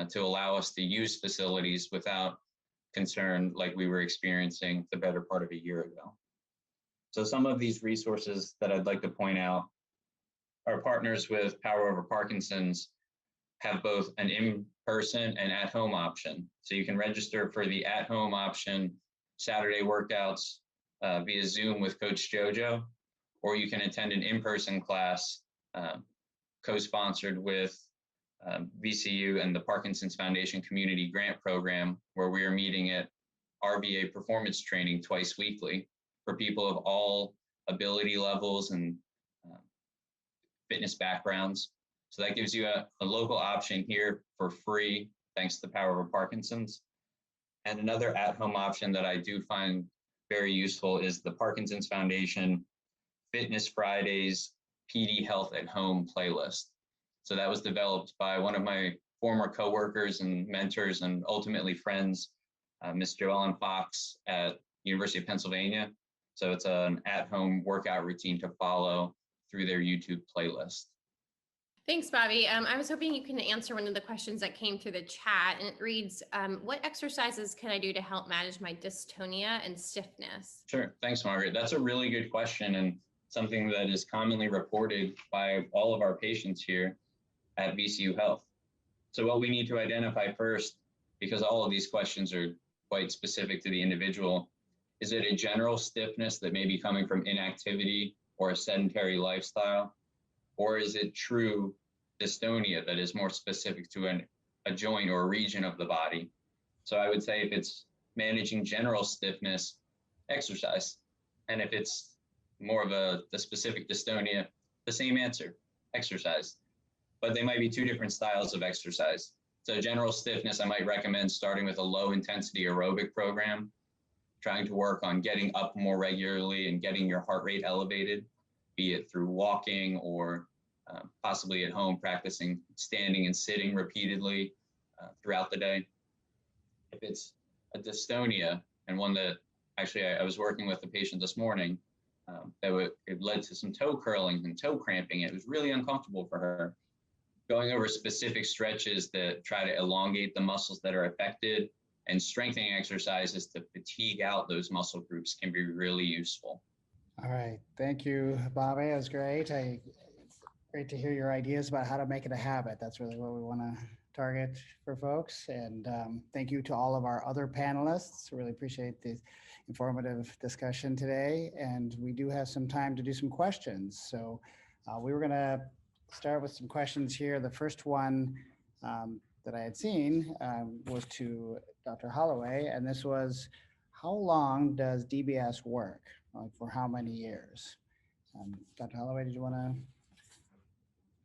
to allow us to use facilities without concern like we were experiencing the better part of a year ago. So some of these resources that I'd like to point out, our partners with Power Over Parkinson's have both an in-person and at-home option. So you can register for the at-home option Saturday workouts via Zoom with Coach Jojo, or you can attend an in-person class co-sponsored with VCU and the Parkinson's Foundation Community Grant Program, where we are meeting at RVA performance training twice weekly for people of all ability levels and fitness backgrounds. So that gives you a local option here for free, thanks to the Power of Parkinson's. And another at-home option that I do find very useful is the Parkinson's Foundation Fitness Fridays PD Health at Home playlist. So that was developed by one of my former coworkers and mentors and ultimately friends, Ms. Joellen Fox at University of Pennsylvania. So it's an at-home workout routine to follow through their YouTube playlist. Thanks, Bobby. I was hoping you can answer one of the questions that came through the chat, and it reads, what exercises can I do to help manage my dystonia and stiffness? Sure. Thanks, Margaret. That's a really good question and something that is commonly reported by all of our patients here at VCU Health. So what we need to identify first, because all of these questions are quite specific to the individual, is it a general stiffness that may be coming from inactivity or a sedentary lifestyle? Or is it true dystonia that is more specific to a joint or a region of the body? So I would say if it's managing general stiffness, exercise. And if it's more of the specific dystonia, the same answer, exercise. But they might be 2 different styles of exercise. So general stiffness, I might recommend starting with a low intensity aerobic program, trying to work on getting up more regularly and getting your heart rate elevated, be it through walking or possibly at home practicing standing and sitting repeatedly throughout the day. If it's a dystonia, and one that actually I was working with a patient this morning, it led to some toe curling and toe cramping. It was really uncomfortable for her. Going over specific stretches that try to elongate the muscles that are affected and strengthening exercises to fatigue out those muscle groups can be really useful. All right. Thank you, Bobby. That was great. Great to hear your ideas about how to make it a habit. That's really what we want to target for folks. And thank you to all of our other panelists. Really appreciate the informative discussion today. And we do have some time to do some questions. So we were going to start with some questions here. The first one that I had seen was to Dr. Holloway, and this was, how long does DBS work? For how many years? Dr. Holloway, did you want to?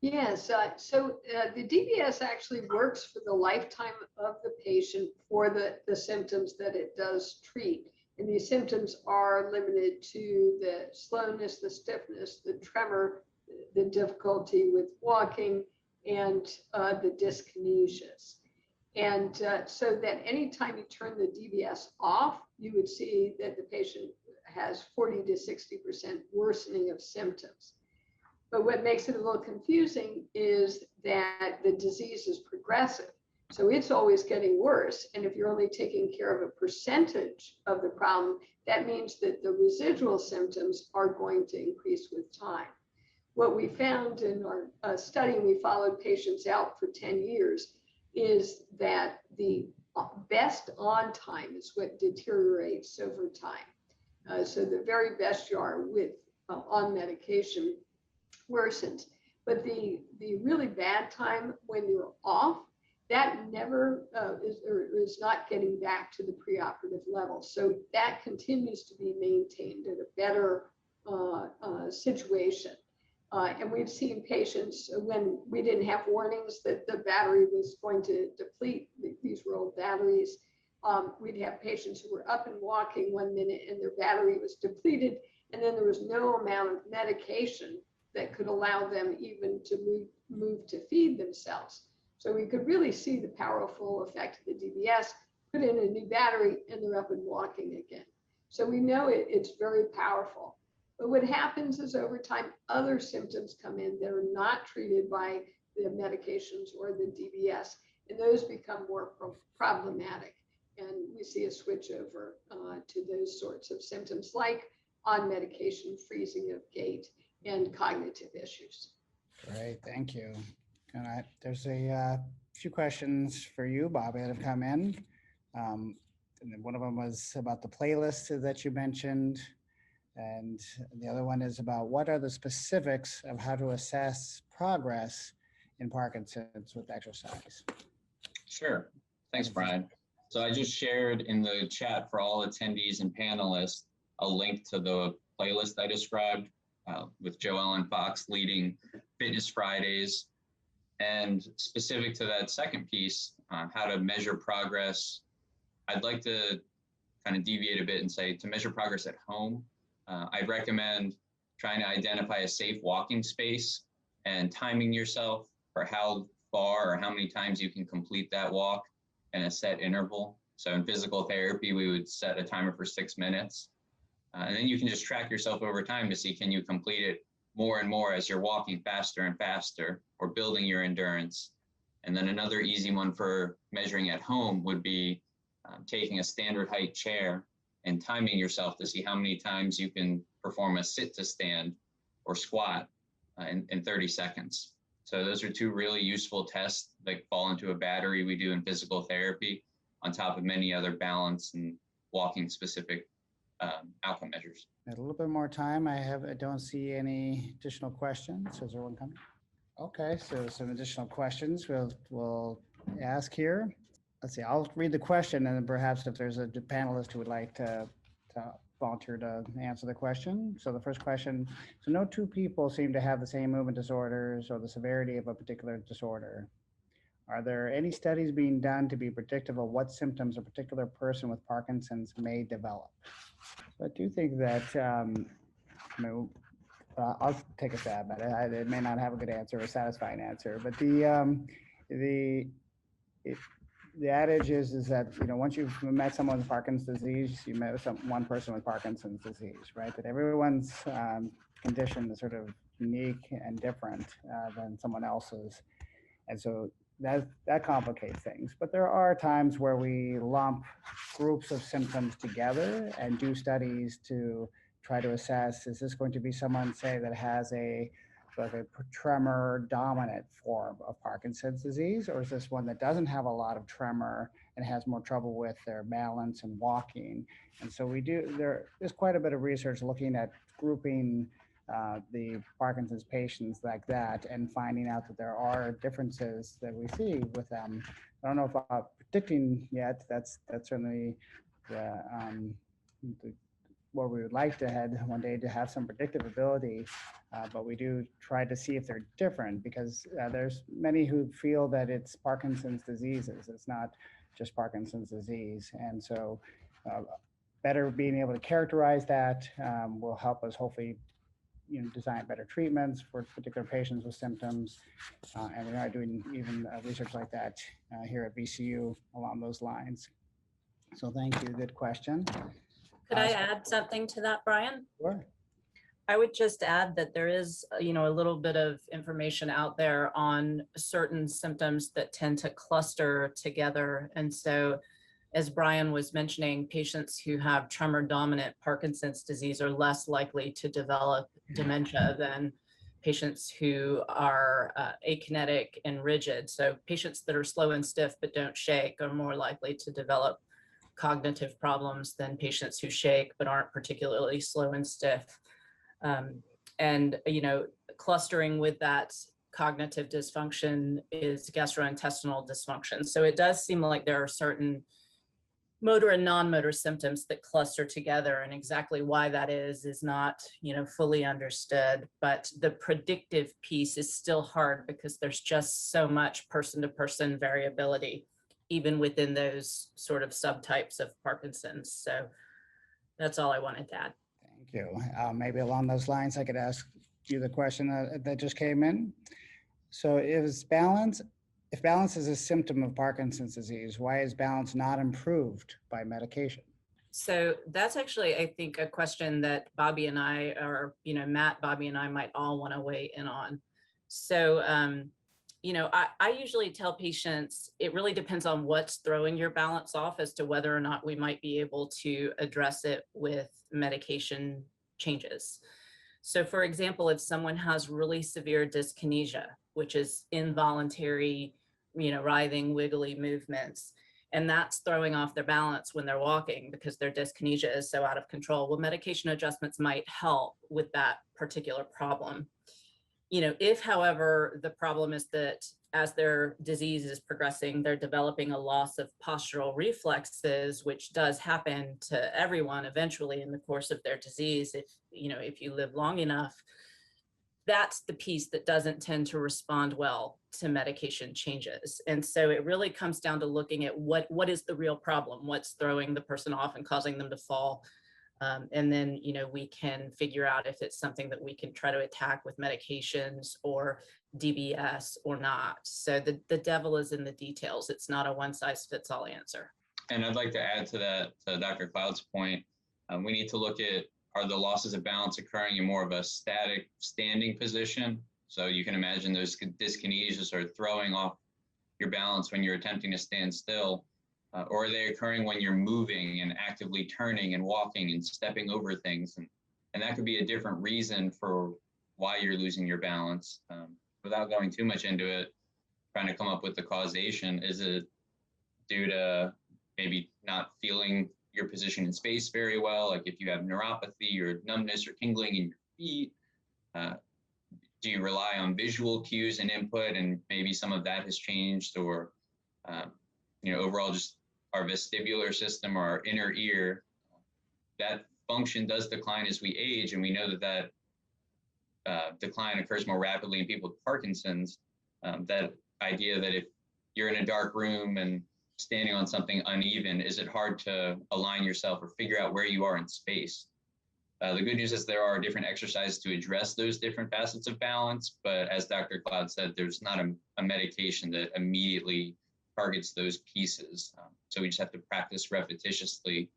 Yes, the DBS actually works for the lifetime of the patient for the symptoms that it does treat. And these symptoms are limited to the slowness, the stiffness, the tremor, the difficulty with walking, and the dyskinesias. And so that anytime you turn the DBS off, you would see that the patient has 40 to 60% worsening of symptoms. But what makes it a little confusing is that the disease is progressive. So it's always getting worse. And if you're only taking care of a percentage of the problem, that means that the residual symptoms are going to increase with time. What we found in our study, we followed patients out for 10 years, is that the best on time is what deteriorates over time. So the very best you are with on medication worsens. But the really bad time when you're off, that never is not getting back to the preoperative level. So that continues to be maintained at a better situation. And we've seen patients when we didn't have warnings that the battery was going to deplete. These were old batteries. We'd have patients who were up and walking 1 minute and their battery was depleted. And then there was no amount of medication that could allow them even to move to feed themselves. So we could really see the powerful effect of the DBS, put in a new battery, and they're up and walking again. So we know it's very powerful. But what happens is over time, other symptoms come in that are not treated by the medications or the DBS, and those become more problematic. And we see a switch over to those sorts of symptoms like on medication, freezing of gait, and cognitive issues. Great, thank you. All right, there's a few questions for you, Bobby, that have come in. And then one of them was about the playlist that you mentioned. And the other one is about what are the specifics of how to assess progress in Parkinson's with exercise? Sure. Thanks, Brian. So I just shared in the chat for all attendees and panelists a link to the playlist I described with Joellen Fox leading Fitness Fridays. And specific to that second piece, how to measure progress, I'd like to kind of deviate a bit and say to measure progress at home, I'd recommend trying to identify a safe walking space and timing yourself for how far or how many times you can complete that walk in a set interval. So in physical therapy, we would set a timer for 6 minutes. And then you can just track yourself over time to see, can you complete it more and more as you're walking faster and faster or building your endurance. And then another easy one for measuring at home would be taking a standard height chair and timing yourself to see how many times you can perform a sit to stand or squat in 30 seconds. So those are two really useful tests that fall into a battery we do in physical therapy on top of many other balance and walking specific outcome measures. A little bit more time. I don't see any additional questions. Is there one coming? Okay, so some additional questions we'll ask here. Let's see, I'll read the question and then perhaps if there's a panelist who would like to volunteer to answer the question. So the first question, so no two people seem to have the same movement disorders or the severity of a particular disorder. Are there any studies being done to be predictive of what symptoms a particular person with Parkinson's may develop? So I do think that, you know, I'll take a stab at it. It may not have a good answer or a satisfying answer, but the adage is that, you know, once you've met someone with Parkinson's disease, you met one person with Parkinson's disease, right? That everyone's condition is sort of unique and different than someone else's, and so that complicates things. But there are times where we lump groups of symptoms together and do studies to try to assess, is this going to be someone, say, that has a tremor dominant form of Parkinson's disease, or is this one that doesn't have a lot of tremor and has more trouble with their balance and walking? And so there's quite a bit of research looking at grouping the Parkinson's patients like that and finding out that there are differences that we see with them. I don't know about predicting yet. That's certainly where we would like to head one day, to have some predictive ability, but we do try to see if they're different, because there's many who feel that it's Parkinson's diseases. It's not just Parkinson's disease. And so better being able to characterize that will help us hopefully, you know, design better treatments for particular patients with symptoms. And we are doing even research like that here at VCU along those lines. So thank you, good question. Could I add something to that, Brian? Sure. I would just add that there is, you know, a little bit of information out there on certain symptoms that tend to cluster together. And so, as Brian was mentioning, patients who have tremor dominant Parkinson's disease are less likely to develop dementia than patients who are akinetic and rigid. So patients that are slow and stiff but don't shake are more likely to develop cognitive problems than patients who shake but aren't particularly slow and stiff. And, you know, clustering with that cognitive dysfunction is gastrointestinal dysfunction. So it does seem like there are certain motor and non-motor symptoms that cluster together, and exactly why that is not, you know, fully understood. But the predictive piece is still hard because there's just so much person-to-person variability, even within those sort of subtypes of Parkinson's. So that's all I wanted to add. Thank you. Maybe along those lines, I could ask you the question that just came in. So if balance is a symptom of Parkinson's disease, why is balance not improved by medication? So that's actually, I think, a question that Bobby and I, or, you know, Matt, Bobby and I might all want to weigh in on. So, you know, I usually tell patients, it really depends on what's throwing your balance off as to whether or not we might be able to address it with medication changes. So for example, if someone has really severe dyskinesia, which is involuntary, you know, writhing, wiggly movements, and that's throwing off their balance when they're walking because their dyskinesia is so out of control, well, medication adjustments might help with that particular problem. You know, if, however, the problem is that as their disease is progressing, they're developing a loss of postural reflexes, which does happen to everyone eventually in the course of their disease. If, you know, if you live long enough, that's the piece that doesn't tend to respond well to medication changes. And so it really comes down to looking at what is the real problem, what's throwing the person off and causing them to fall. And then, you know, we can figure out if it's something that we can try to attack with medications or DBS or not. So the devil is in the details. It's not a one size fits all answer. And I'd like to add to that, to Dr. Cloud's point, we need to look at, are the losses of balance occurring in more of a static standing position? So you can imagine those dyskinesias are throwing off your balance when you're attempting to stand still. Or are they occurring when you're moving and actively turning and walking and stepping over things? And that could be a different reason for why you're losing your balance. Without going too much into it, trying to come up with the causation, is it due to maybe not feeling your position in space very well? Like if you have neuropathy or numbness or tingling in your feet, do you rely on visual cues and input and maybe some of that has changed? Or, you know, overall just our vestibular system or our inner ear, that function does decline as we age. And we know that decline occurs more rapidly in people with Parkinson's. That idea that if you're in a dark room and standing on something uneven, is it hard to align yourself or figure out where you are in space? The good news is there are different exercises to address those different facets of balance, but as Dr. Cloud said, there's not a medication that immediately targets those pieces. So we just have to practice repetitiously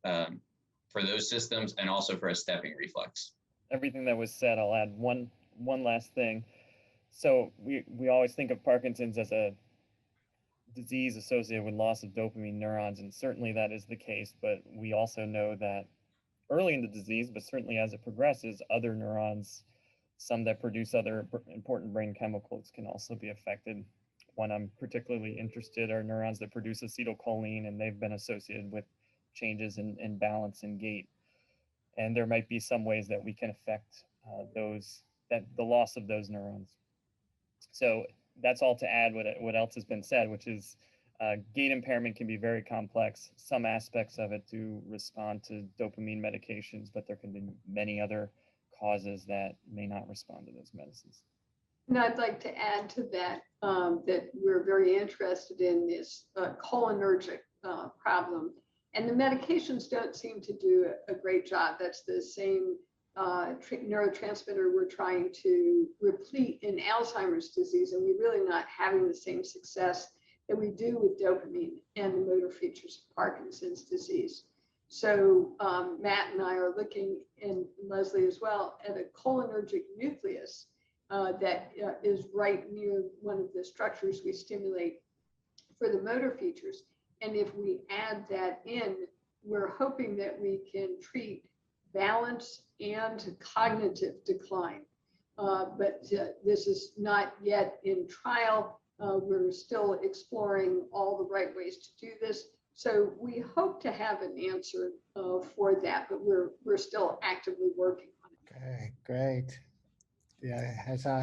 for those systems and also for a stepping reflex. Everything that was said, I'll add one last thing. So we always think of Parkinson's as a disease associated with loss of dopamine neurons, and certainly that is the case, but we also know that early in the disease, but certainly as it progresses, other neurons, some that produce other important brain chemicals, can also be affected. One I'm particularly interested are neurons that produce acetylcholine, and they've been associated with changes in balance and gait. And there might be some ways that we can affect the loss of those neurons. So that's all to add what else has been said, which is gait impairment can be very complex. Some aspects of it do respond to dopamine medications, but there can be many other causes that may not respond to those medicines. And I'd like to add to that, that we're very interested in this cholinergic problem. And the medications don't seem to do a great job. That's the same neurotransmitter we're trying to replete in Alzheimer's disease, and we're really not having the same success that we do with dopamine and the motor features of Parkinson's disease. So Matt and I are looking, and Leslie as well, at a cholinergic nucleus that is right near one of the structures we stimulate for the motor features. And if we add that in, we're hoping that we can treat balance and cognitive decline. But this is not yet in trial. We're still exploring all the right ways to do this. So we hope to have an answer for that, but we're still actively working on it. Okay, great. Yeah, I saw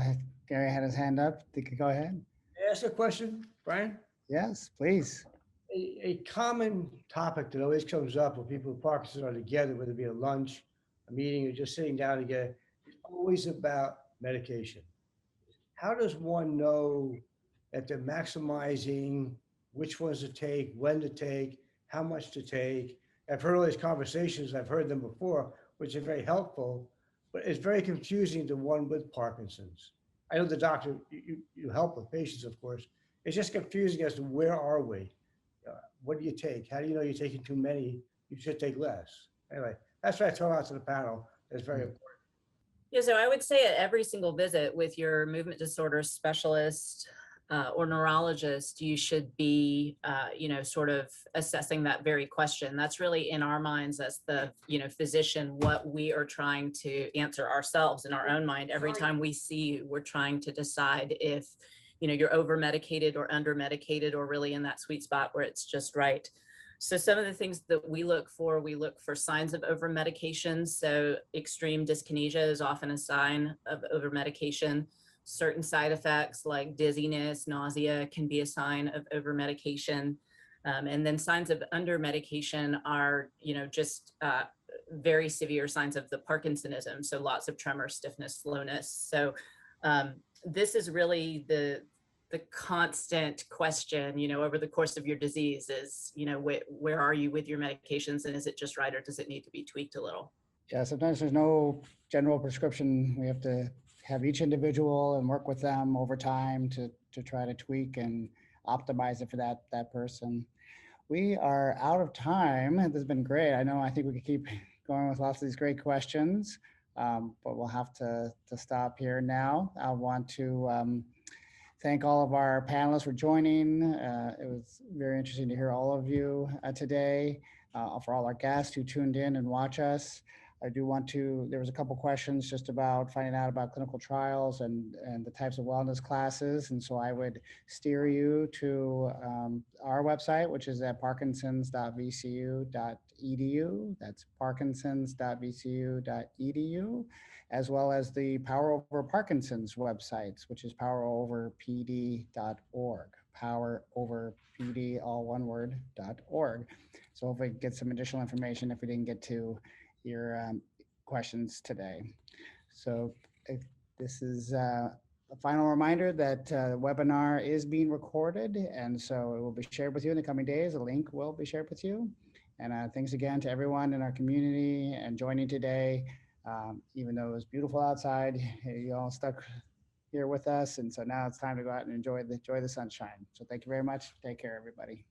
Gary had his hand up. You could go ahead. May I ask a question, Brian? Yes, please. A common topic that always comes up when people with Parkinson's are together, whether it be a lunch, a meeting, or just sitting down together, is always about medication. How does one know that they're maximizing which ones to take, when to take, how much to take? I've heard all these conversations, I've heard them before, which are very helpful, but it's very confusing to one with Parkinson's. I know the doctor, you help with patients, of course. It's just confusing as to where are we? What do you take? How do you know you're taking too many? You should take less. Anyway, that's what I throw out to the panel. That's very important. Yeah, so I would say at every single visit with your movement disorder specialist or neurologist, you should be, sort of assessing that very question. That's really in our minds as the, physician, what we are trying to answer ourselves in our own mind. Every time we see you, we're trying to decide if, you're over medicated or under medicated, or really in that sweet spot where it's just right. So some of the things that we look for signs of over medication. So extreme dyskinesia is often a sign of over medication. Certain side effects like dizziness, nausea can be a sign of over medication. And then signs of under medication are, just very severe signs of the Parkinsonism. So lots of tremor, stiffness, slowness. So this is really the constant question, over the course of your disease is, where are you with your medications, and is it just right, or does it need to be tweaked a little? Yeah, sometimes there's no general prescription. We have to have each individual and work with them over time to try to tweak and optimize it for that person. We are out of time. This has been great. I think we could keep going with lots of these great questions, but we'll have to stop here now. I want to thank all of our panelists for joining. It was very interesting to hear all of you today. For all our guests who tuned in and watch us. I do want to, there was a couple questions just about finding out about clinical trials and the types of wellness classes. And so I would steer you to our website, which is at parkinsons.vcu.edu. That's parkinsons.vcu.edu, as well as the Power Over Parkinson's websites, which is poweroverpd.org, poweroverpd, all one word, .org. So hopefully get some additional information if we didn't get to your questions today. So this is a final reminder that the webinar is being recorded, and so it will be shared with you in the coming days. A link will be shared with you. And thanks again to everyone in our community and joining today. Even though it was beautiful outside, you all stuck here with us. And so now it's time to go out and enjoy the sunshine. So thank you very much. Take care, everybody.